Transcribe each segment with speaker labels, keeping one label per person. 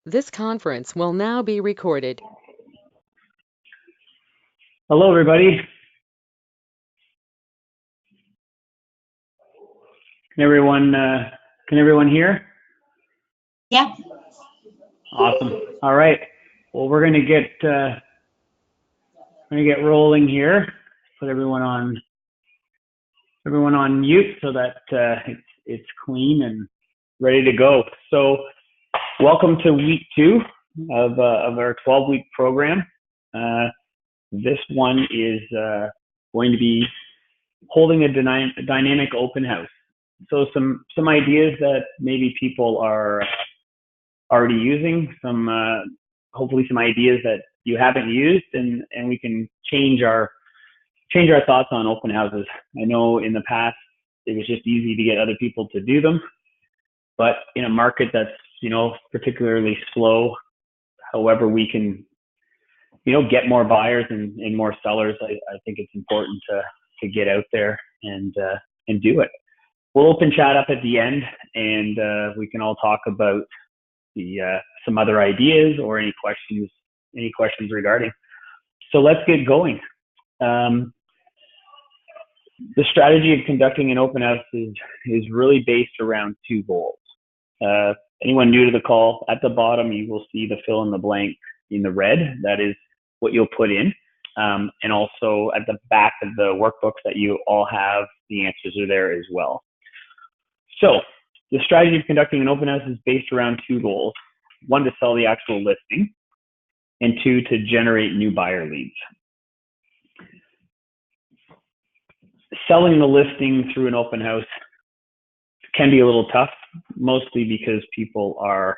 Speaker 1: This conference will now be recorded.
Speaker 2: Hello, everybody. Can everyone hear?
Speaker 3: Yeah.
Speaker 2: Awesome. All right. Well, we're gonna get rolling here. Put everyone on mute so that it's clean and ready to go. So, welcome to week 2 of our 12-week program. This one is going to be holding a dynamic open house. So some ideas that maybe people are already using, hopefully some ideas that you haven't used, and we can change our thoughts on open houses. I know in the past it was just easy to get other people to do them, but in a market that's particularly slow, however we can get more buyers and more sellers, I think it's important to get out there and do it. We'll open chat up at the end, and we can all talk about some other ideas or any questions regarding. So let's get going. The strategy of conducting an open house is really based around 2 goals. Anyone new to the call, at the bottom you will see the fill in the blank in the red. That is what you'll put in. And also at the back of the workbooks that you all have, the answers are there as well. So the strategy of conducting an open house is based around 2 goals. 1, to sell the actual listing, and 2, to generate new buyer leads. Selling the listing through an open house can be a little tough, mostly because people are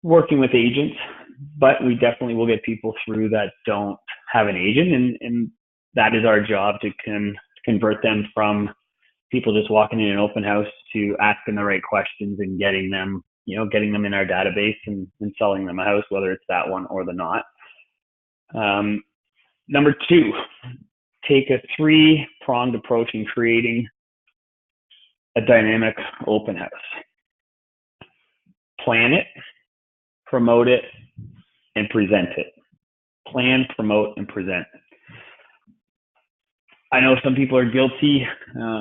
Speaker 2: working with agents, but we definitely will get people through that don't have an agent, and that is our job, to convert them from people just walking in an open house to asking the right questions and getting them in our database and selling them a house, whether it's that one or the not. Number 2, take a 3-pronged approach in creating a dynamic open house. Plan it, promote it, and present it. Plan, promote, and present. I know some people are guilty.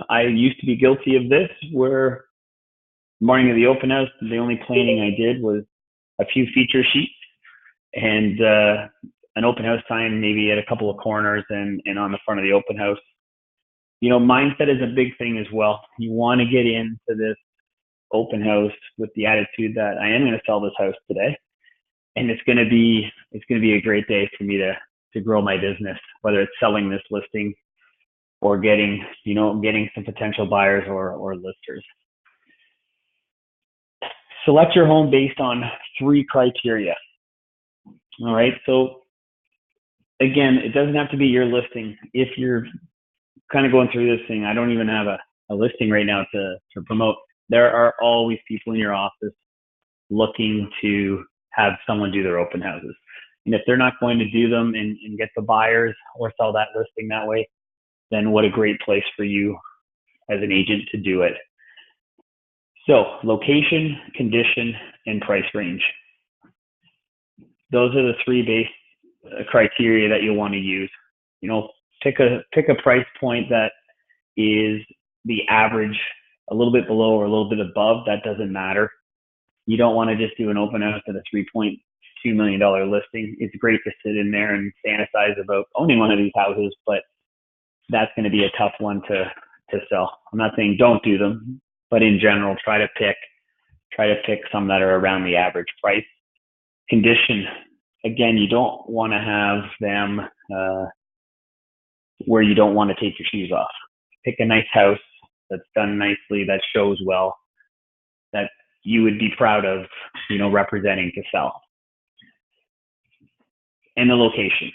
Speaker 2: I used to be guilty of this, where morning of the open house, the only planning I did was a few feature sheets and an open house sign, maybe at a couple of corners and on the front of the open house. Mindset is a big thing as well. You want to get into this open house with the attitude that I am going to sell this house today, and it's going to be a great day for me to grow my business, whether it's selling this listing or getting some potential buyers or listers. Select your home based on 3 criteria. All right. So again, it doesn't have to be your listing. If you're kind of going through this thing, I don't even have a listing right now to promote. There are always people in your office looking to have someone do their open houses. And if they're not going to do them and get the buyers or sell that listing that way, then what a great place for you as an agent to do it. So location, condition, and price range. Those are the 3 base criteria that you'll want to use. Pick a price point that is the average, a little bit below or a little bit above. That doesn't matter. You don't want to just do an open house at a $3.2 million listing. It's great to sit in there and fantasize about owning one of these houses, but that's going to be a tough one to sell. I'm not saying don't do them, but in general, try to pick some that are around the average price. Condition, again, you don't want to have them where you don't want to take your shoes off. Pick a nice house that's done nicely, that shows well, that you would be proud of, representing to sell. And the location.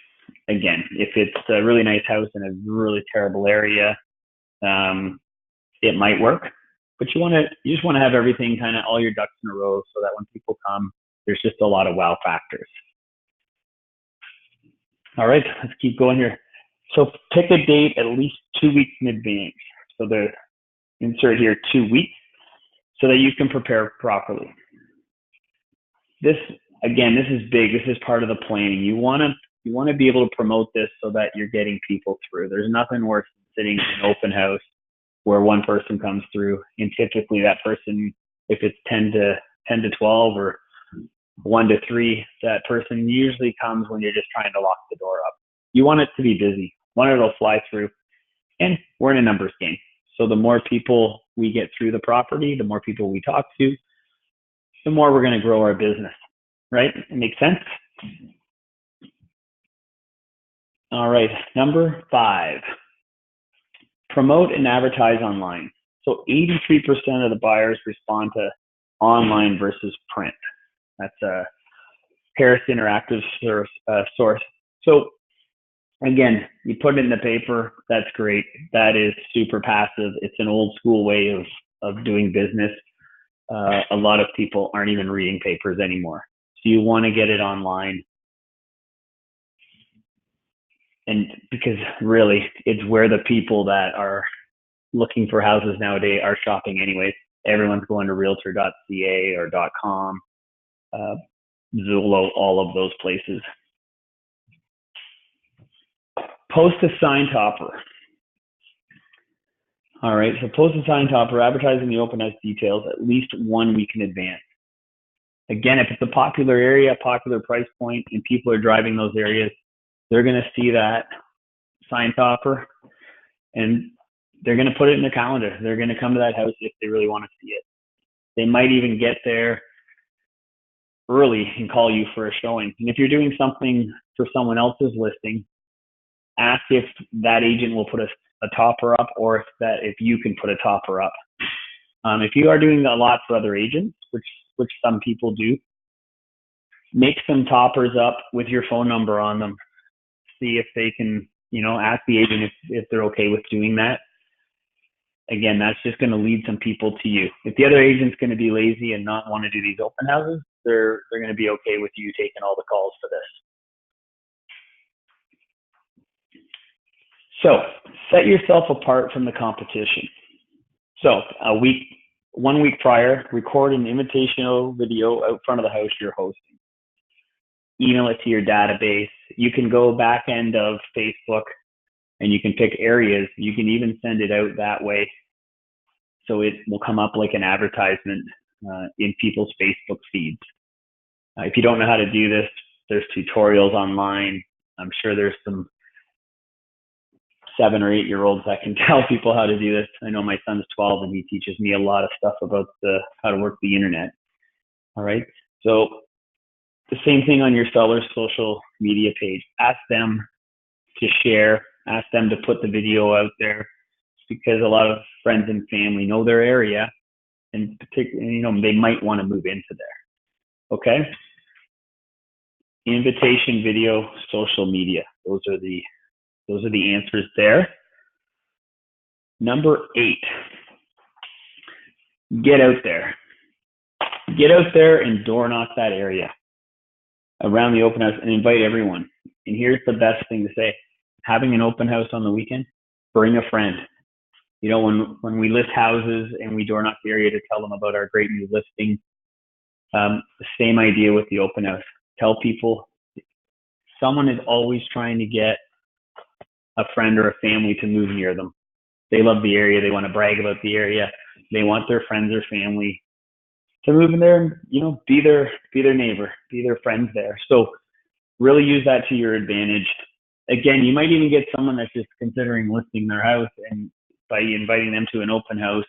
Speaker 2: Again, if it's a really nice house in a really terrible area, it might work, but you just want to have everything, kind of all your ducks in a row, so that when people come, there's just a lot of wow factors. All right, let's keep going here. So pick a date at least 2 weeks in advance. So the insert here 2 weeks, so that you can prepare properly. this again, this is big. This is part of the planning. You want to be able to promote this so that you're getting people through. There's nothing worse than sitting in an open house where one person comes through, and typically that person, if it's 10 to 12 or 1 to 3, that person usually comes when you're just trying to lock the door up. You want it to be busy. Want it to fly through. And we're in a numbers game. So the more people we get through the property, the more people we talk to, the more we're going to grow our business, right? It makes sense? All right, number 5, promote and advertise online. So 83% of the buyers respond to online versus print. That's a Harris Interactive source. So again, you put it in the paper, that's great. That is super passive. It's an old school way of doing business. A lot of people aren't even reading papers anymore. So you want to get it online. And because really, it's where the people that are looking for houses nowadays are shopping anyways. Everyone's going to realtor.ca or .com, Zillow, all of those places. Post a sign topper. All right, so post a sign topper advertising the open house details at least 1 week in advance. Again, if it's a popular area, popular price point, and people are driving those areas, they're going to see that sign topper and they're going to put it in their calendar. They're going to come to that house if they really want to see it. They might even get there early and call you for a showing. And if you're doing something for someone else's listing, ask if that agent will put a topper up, or if you can put a topper up. If you are doing a lot for other agents, which some people do, make some toppers up with your phone number on them. See if they can, ask the agent if they're okay with doing that. Again, that's just going to lead some people to you. If the other agent's going to be lazy and not want to do these open houses, they're going to be okay with you taking all the calls for this. So set yourself apart from the competition. So 1 week prior, record an invitational video out front of the house you're hosting. Email it to your database. You can go back end of Facebook and you can pick areas. You can even send it out that way. So it will come up like an advertisement in people's Facebook feeds. If you don't know how to do this, there's tutorials online. I'm sure there's some 7 or 8 year olds that can tell people how to do this. I know my son's 12 and he teaches me a lot of stuff about how to work the internet. All right. So the same thing on your seller's social media page. Ask them to share, ask them to put the video out there, because a lot of friends and family know their area, and particularly, they might want to move into there. Okay. Invitation video, social media. Those are the answers there. Number 8, get out there. Get out there and door knock that area around the open house and invite everyone. And here's the best thing to say. Having an open house on the weekend, bring a friend. When we list houses and we door knock the area to tell them about our great new listing, the same idea with the open house. Tell people someone is always trying to get a friend or a family to move near them. They love the area. They want to brag about the area. They want their friends or family to move in there and, be their neighbor, be their friends there. So really use that to your advantage. Again, you might even get someone that's just considering listing their house, and by inviting them to an open house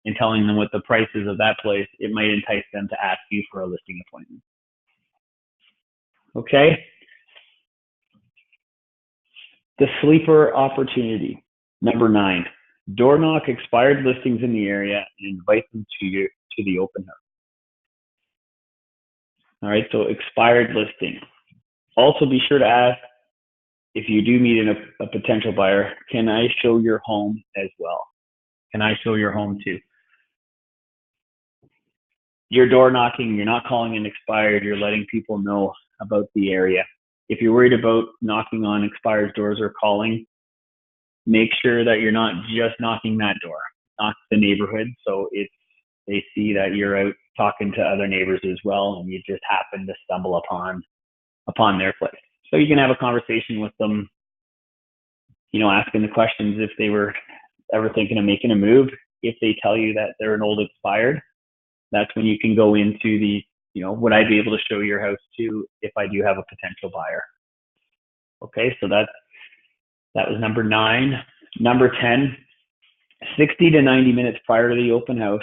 Speaker 2: and telling them what the price is of that place, it might entice them to ask you for a listing appointment. Okay. The sleeper opportunity. Number 9, door knock expired listings in the area and invite them to the open house. All right, so expired listing. Also be sure to ask, if you do meet a potential buyer, can I show your home as well? Can I show your home too? You're door knocking, you're not calling in expired, you're letting people know about the area. If you're worried about knocking on expired doors or calling, make sure that you're not just knocking that door, knock the neighborhood. So it's they see that you're out talking to other neighbors as well, and you just happen to stumble upon their place. So you can have a conversation with them, asking the questions if they were ever thinking of making a move. If they tell you that they're an old expired, that's when you can go into the, would I be able to show your house to if I do have a potential buyer? Okay, so that was number 9. Number 10, 60 to 90 minutes prior to the open house,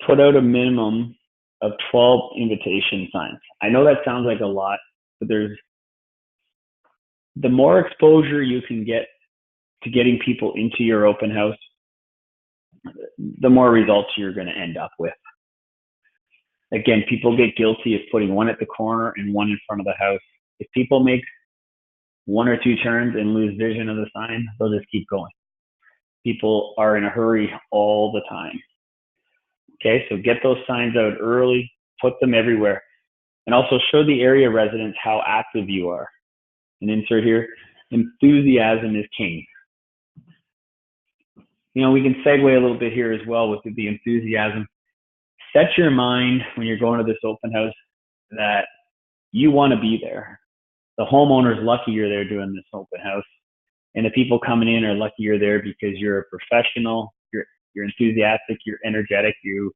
Speaker 2: put out a minimum of 12 invitation signs. I know that sounds like a lot, but the more exposure you can get to getting people into your open house, the more results you're going to end up with. Again, people get guilty of putting one at the corner and one in front of the house. If people make 1 or 2 turns and lose vision of the sign, they'll just keep going. People are in a hurry all the time. Okay, so get those signs out early, put them everywhere, and also show the area residents how active you are. And insert here, enthusiasm is king. We can segue a little bit here as well with the enthusiasm. Set your mind when you're going to this open house that you want to be there. The homeowner's lucky you're there doing this open house, and the people coming in are lucky you're there because you're a professional, you're enthusiastic, you're energetic, you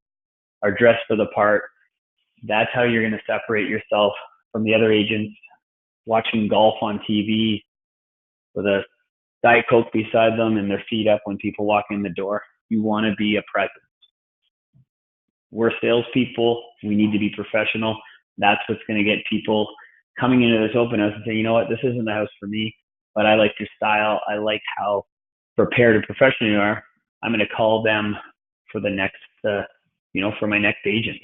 Speaker 2: are dressed for the part. That's how you're going to separate yourself from the other agents watching golf on TV with a Diet Coke beside them and their feet up when people walk in the door. You want to be a presence. We're salespeople. We need to be professional. That's what's going to get people coming into this open house and say, you know what, this isn't the house for me, but I like your style. I like how prepared and professional you are. I'm going to call them for the next, for my next agent.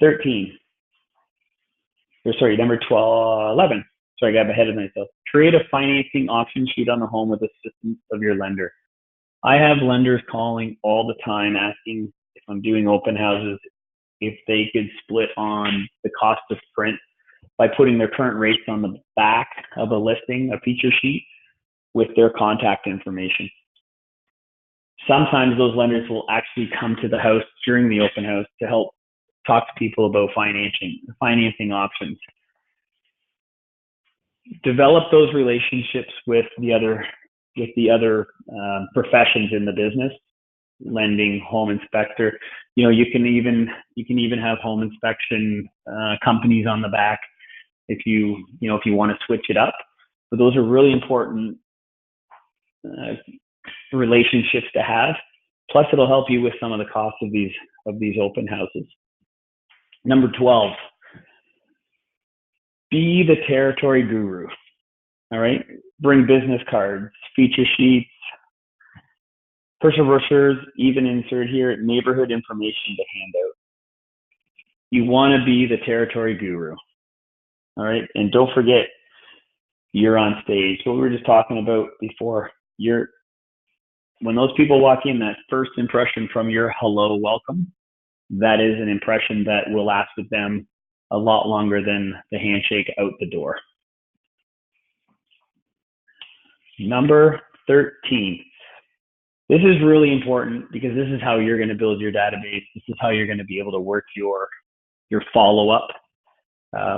Speaker 2: 11. Sorry, I got ahead of myself. Create a financing option sheet on the home with assistance of your lender. I have lenders calling all the time asking if I'm doing open houses, if they could split on the cost of print by putting their current rates on the back of a listing, a feature sheet with their contact information. Sometimes those lenders will actually come to the house during the open house to help talk to people about financing options. Develop those relationships with the other professions in the business, lending, home inspector. You can even have home inspection companies on the back if you want to switch it up. But those are really important relationships to have. Plus, it'll help you with some of the costs of these open houses. Number 12, be the territory guru. All right, bring business cards, feature sheets, personal brochures, even insert here neighborhood information to hand out. You want to be the territory guru. All right, and don't forget, you're on stage. What we were just talking about before, when those people walk in, that first impression from your hello, welcome, that is an impression that will last with them a lot longer than the handshake out the door. Number 13. This is really important because this is how you're going to build your database. This is how you're going to be able to work your follow-up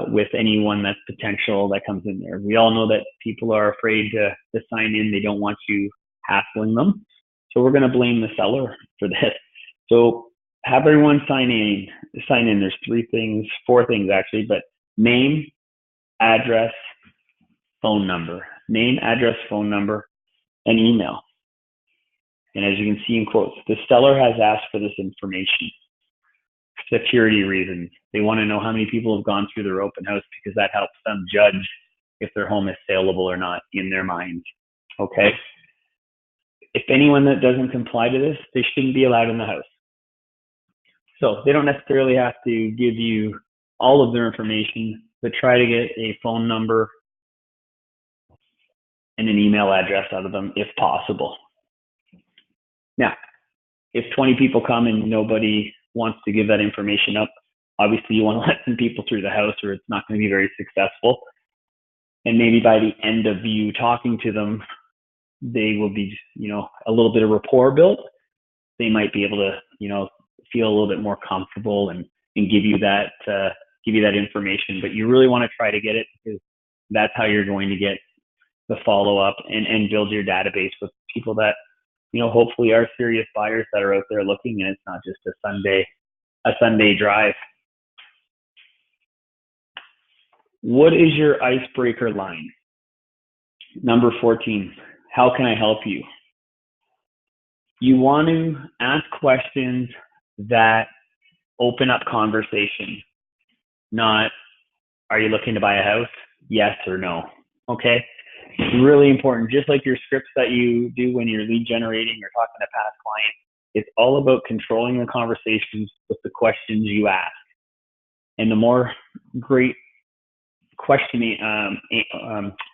Speaker 2: with anyone that's potential that comes in there. We all know that people are afraid to sign in. They don't want you hassling them. So we're going to blame the seller for this. So have everyone sign in. There's 4 things actually, but name, address, phone number. Name, address, phone number, and email. And as you can see in quotes, the seller has asked for this information. Security reasons. They want to know how many people have gone through their open house because that helps them judge if their home is saleable or not in their minds. Okay? If anyone that doesn't comply to this, they shouldn't be allowed in the house. So they don't necessarily have to give you all of their information, but try to get a phone number and an email address out of them if possible. Now, if 20 people come and nobody wants to give that information up, obviously you want to let some people through the house or it's not going to be very successful. And maybe by the end of you talking to them, they will be, a little bit of rapport built. They might be able to, feel a little bit more comfortable and give you that information. But you really want to try to get it, because that's how you're going to get the follow up and build your database with people that, hopefully are serious buyers that are out there looking, and it's not just a Sunday drive. What is your icebreaker line? Number 14, how can I help you? You want to ask questions that open up conversation, not, are you looking to buy a house? Yes or no. Okay. It's really important. Just like your scripts that you do when you're lead generating or talking to past clients, it's all about controlling the conversations with the questions you ask. And the more great questioning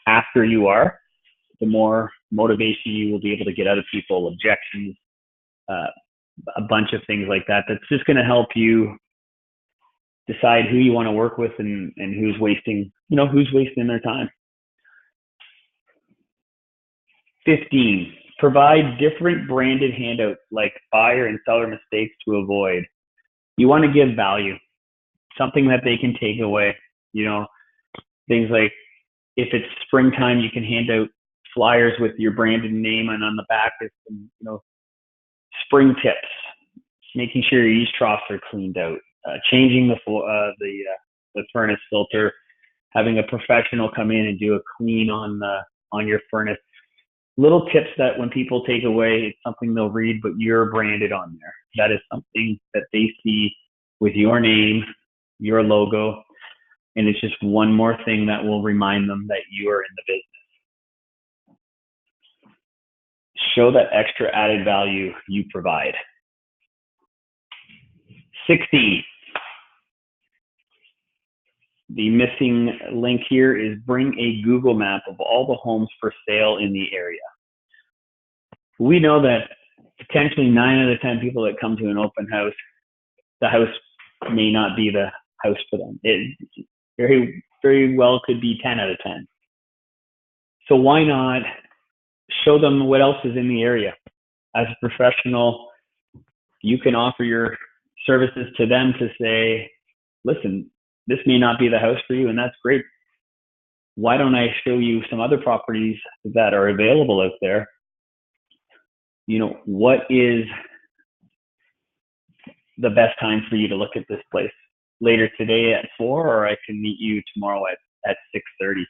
Speaker 2: after you are, the more motivation you will be able to get out of people, objections, a bunch of things like that. That's just going to help you decide who you want to work with and who's wasting their time. 15, provide different branded handouts like buyer and seller mistakes to avoid. You want to give value, something that they can take away. Things like, if it's springtime, you can hand out flyers with your branded name, and on the back is some, spring tips, making sure your yeast troughs are cleaned out, changing the furnace filter, having a professional come in and do a clean on your furnace. Little tips that when people take away, it's something they'll read, but you're branded on there. That is something that they see with your name, your logo, and it's just one more thing that will remind them that you are in the business. Show that extra added value you provide. 16. The missing link here is bring a Google map of all the homes for sale in the area. We know that potentially 9 out of 10 people that come to an open house, the house may not be the house for them. It very, very well could be 10 out of 10. So why not show them what else is in the area? As a professional, you can offer your services to them to say, listen, this may not be the house for you, and that's great. Why don't I show you some other properties that are available out there? What is the best time for you to look at this place? Later today at 4, or I can meet you tomorrow at 6:30.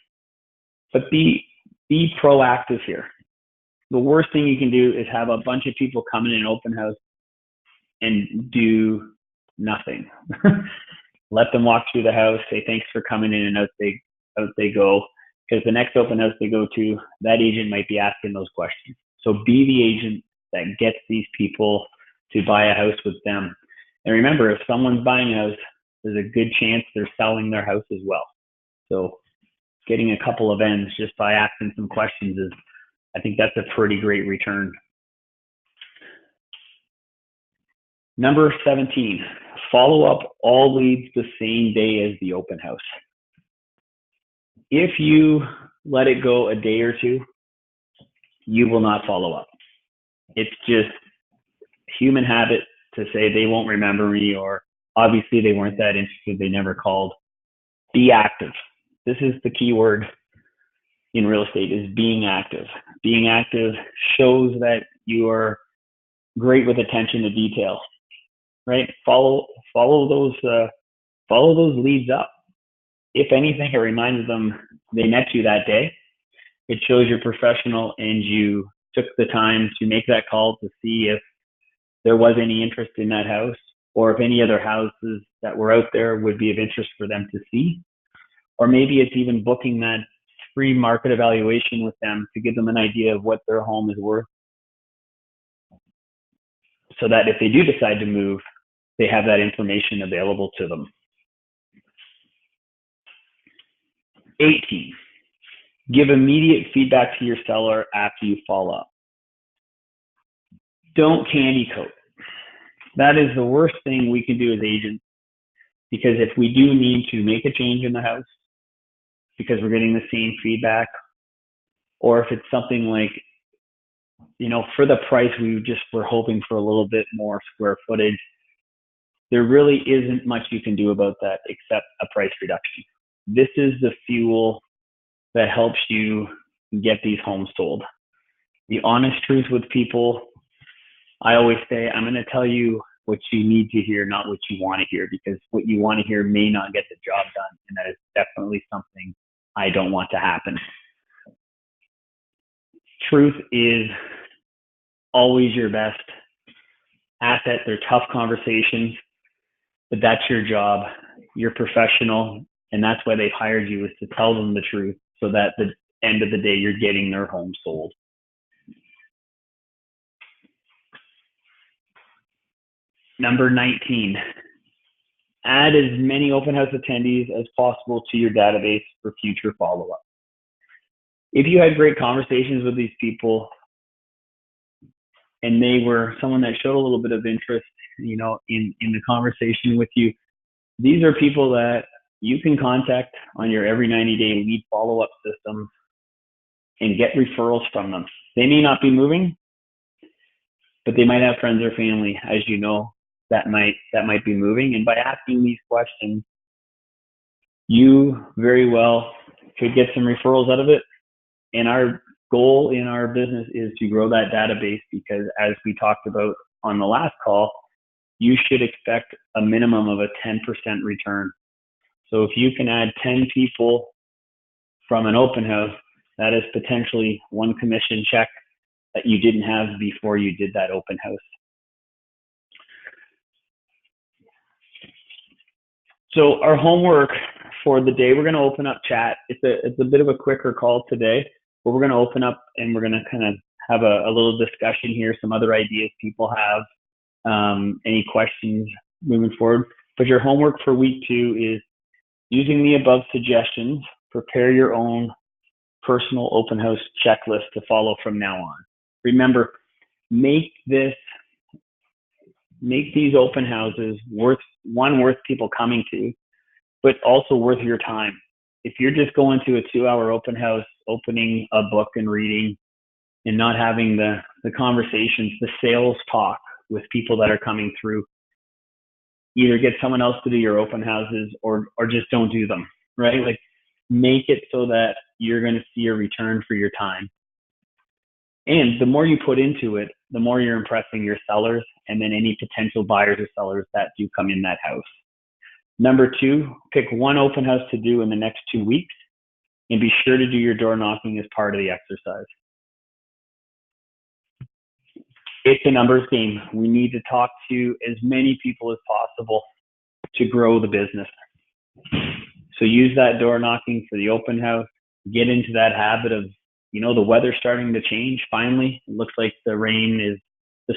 Speaker 2: But be proactive here. The worst thing you can do is have a bunch of people come in an open house and do nothing. Let them walk through the house, say thanks for coming in, and out they go. Because the next open house they go to, that agent might be asking those questions. So be the agent that gets these people to buy a house with them. And remember, if someone's buying a house, there's a good chance they're selling their house as well. So getting a couple of ends just by asking some questions I think that's a pretty great return. Number 17, follow up all leads the same day as the open house. If you let it go a day or two, you will not follow up. It's just human habit to say they won't remember me, or obviously they weren't that interested, they never called. Be active. This is the key word in real estate, is being active. Being active shows that you are great with attention to detail, right? Follow those leads up. If anything, it reminds them they met you that day. It shows you're professional and you took the time to make that call to see if there was any interest in that house, or if any other houses that were out there would be of interest for them to see. Or maybe it's even booking that free market evaluation with them to give them an idea of what their home is worth, so that if they do decide to move, they have that information available to them. 18, give immediate feedback to your seller after you follow up. Don't candy coat. That is the worst thing we can do as agents, because if we do need to make a change in the house because we're getting the same feedback, or if it's something like for the price, we just were hoping for a little bit more square footage. There really isn't much you can do about that except a price reduction. This is the fuel that helps you get these homes sold. The honest truth with people, I always say, I'm going to tell you what you need to hear, not what you want to hear, because what you want to hear may not get the job done. And that is definitely something I don't want to happen. Truth is always your best asset. They're tough conversations, but that's your job. You're professional, and that's why they've hired you, is to tell them the truth so that at the end of the day, you're getting their home sold. Number 19, add as many open house attendees as possible to your database for future follow-up. If you had great conversations with these people and they were someone that showed a little bit of interest, in the conversation with you, these are people that you can contact on your every 90-day lead follow-up system and get referrals from them. They may not be moving, but they might have friends or family, as you know, that might be moving. And by asking these questions, you very well could get some referrals out of it. And our goal in our business is to grow that database, because as we talked about on the last call, you should expect a minimum of a 10% return. So if you can add 10 people from an open house, that is potentially one commission check that you didn't have before you did that open house. So our homework for the day, we're going to open up chat. It's a bit of a quicker call today, but we're going to open up and we're going to kind of have a little discussion here, some other ideas people have, any questions moving forward. But your homework for week 2 is, using the above suggestions, prepare your own personal open house checklist to follow from now on. Remember, make these open houses worth people coming to, but also worth your time. If you're just going to a 2-hour open house, opening a book and reading, and not having the conversations, the sales talk with people that are coming through, either get someone else to do your open houses or just don't do them, right? Like, make it so that you're going to see a return for your time. And the more you put into it, the more you're impressing your sellers and then any potential buyers or sellers that do come in that house. Number 2, pick one open house to do in the next 2 weeks, and be sure to do your door knocking as part of the exercise. It's a numbers game. We need to talk to as many people as possible to grow the business. So use that door knocking for the open house. Get into that habit of, the weather's starting to change finally. It looks like the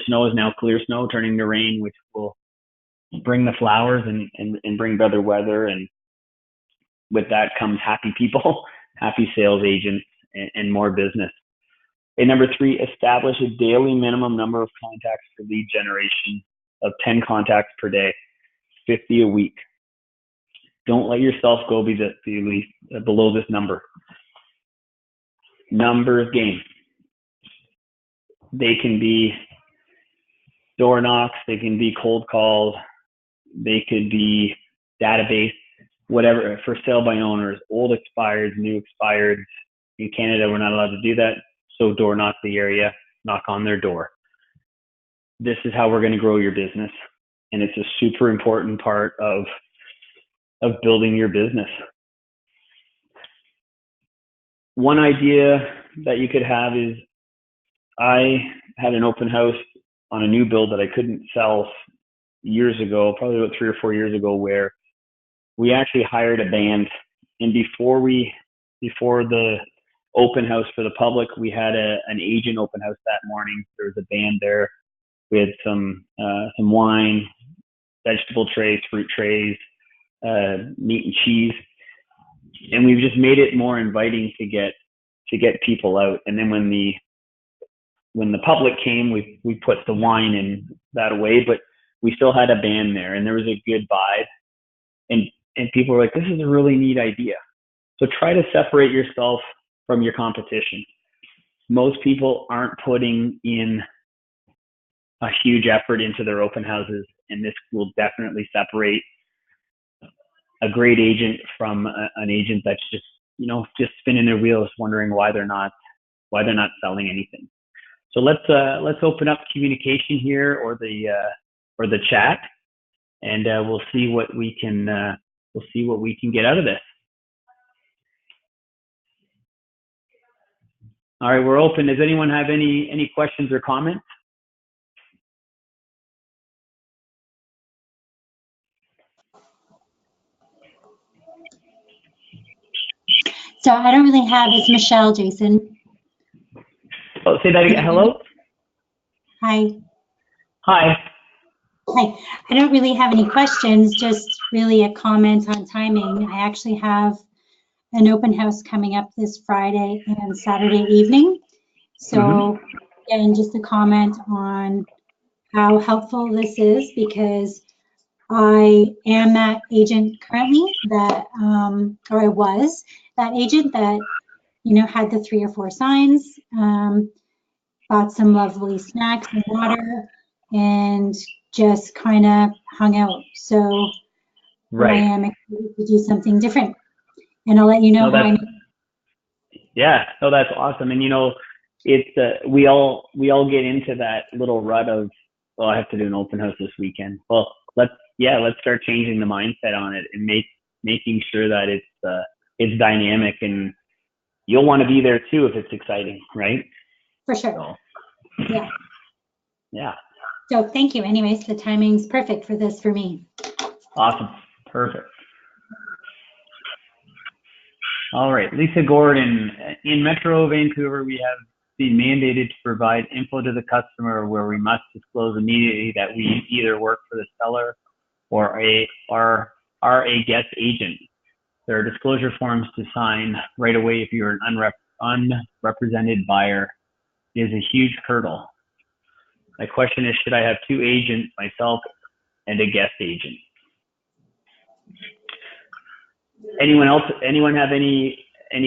Speaker 2: snow is now clear snow turning to rain, which will bring the flowers and bring better weather. And with that comes happy people, happy sales agents, and more business. And number 3, establish a daily minimum number of contacts for lead generation of 10 contacts per day, 50 a week. Don't let yourself go below this number. Numbers game. They can be door knocks, they can be cold calls, they could be database, whatever, for sale by owners, old expireds, new expireds. In Canada, we're not allowed to do that. So door knock the area, knock on their door. This is how we're going to grow your business. And it's a super important part of building your business. One idea that you could have is, I had an open house on a new build that I couldn't sell years ago, probably about 3 or 4 years ago, where we actually hired a band. And before the open house for the public, we had an agent open house that morning. There was a band there. We had some wine, vegetable trays, fruit trays, meat and cheese, and we've just made it more inviting to get people out. And then when the public came, we put the wine in that away, but we still had a band there, and there was a good vibe. And people were like, "This is a really neat idea." So try to separate yourself from your competition. most people aren't putting in a huge effort into their open houses, and this will definitely separate a great agent from an agent that's just, just spinning their wheels, wondering why they're not selling anything. So let's open up communication here, or the chat, and we'll see what we can get out of this. All right, we're open. Does anyone have any questions or comments?
Speaker 3: So I don't really have, it's Michelle, Jason.
Speaker 2: Oh, say that again. Hello?
Speaker 3: Hi.
Speaker 2: Hi.
Speaker 3: Hi. I don't really have any questions, just really a comment on timing. I actually have an open house coming up this Friday and Saturday evening. So again, just a comment on how helpful this is, because I am that agent currently that, or I was that agent that, had the 3 or 4 signs, bought some lovely snacks and water, and just kind of hung out. So
Speaker 2: Right.
Speaker 3: I am excited to do something different, and I'll let you know how I.
Speaker 2: Yeah, no, that's awesome. And it's we all get into that little rut of, well, I have to do an open house this weekend. Well, let's start changing the mindset on it and making sure that it's dynamic, and you'll want to be there too if it's exciting, right?
Speaker 3: For sure. So, yeah.
Speaker 2: Yeah.
Speaker 3: So thank you. Anyways, the timing's perfect for this for me.
Speaker 2: Awesome. Perfect. All right, Lisa Gordon. In Metro Vancouver, we have been mandated to provide info to the customer where we must disclose immediately that we either work for the seller or are a guest agent. There are disclosure forms to sign right away if you're an unrepresented buyer. It is a huge hurdle. My question is, should I have 2 agents, myself and a guest agent? Anyone have any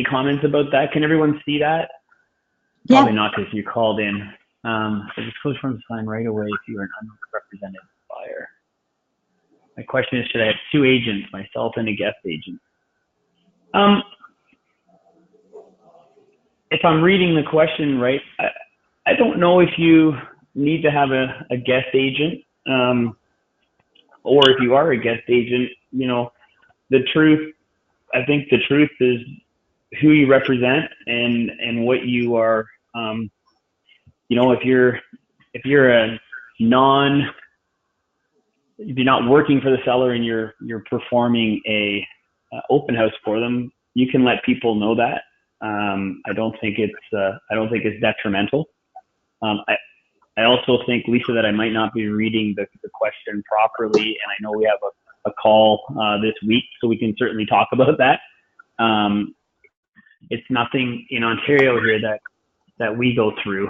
Speaker 2: comments about that? Can everyone see that?
Speaker 3: Yeah.
Speaker 2: Probably not, because you called in. The disclosure form to sign right away if you're an unrepresented buyer. My question is, should I have 2 agents, myself and a guest agent? If I'm reading the question right, I don't know if you need to have a guest agent, or if you are a guest agent, I think the truth is who you represent and what you are. If you're not working for the seller and you're performing a open house for them, you can let people know that. I don't think it's detrimental. I also think, Lisa, that I might not be reading the question properly, and I know we have a call this week, so we can certainly talk about that. It's nothing in Ontario here that we go through.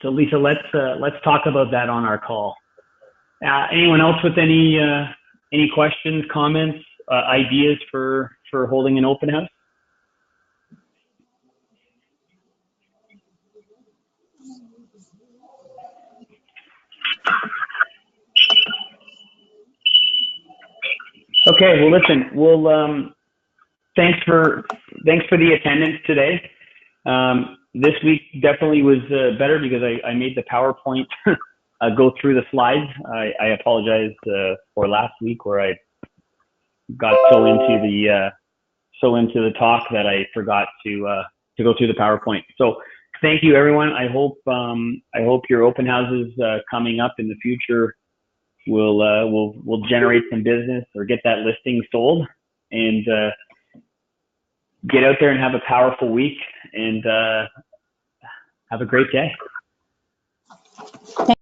Speaker 2: So Lisa, let's talk about that on our call. Anyone else with any questions, comments, ideas for holding an open house? Okay, well, listen, thanks for the attendance today. This week definitely was better because I made the PowerPoint go through the slides. I apologize for last week where I got so into the talk that I forgot to go through the PowerPoint. So thank you, everyone. I hope your open houses coming up in the future will generate some business or get that listing sold, and get out there and have a powerful week, and have a great day.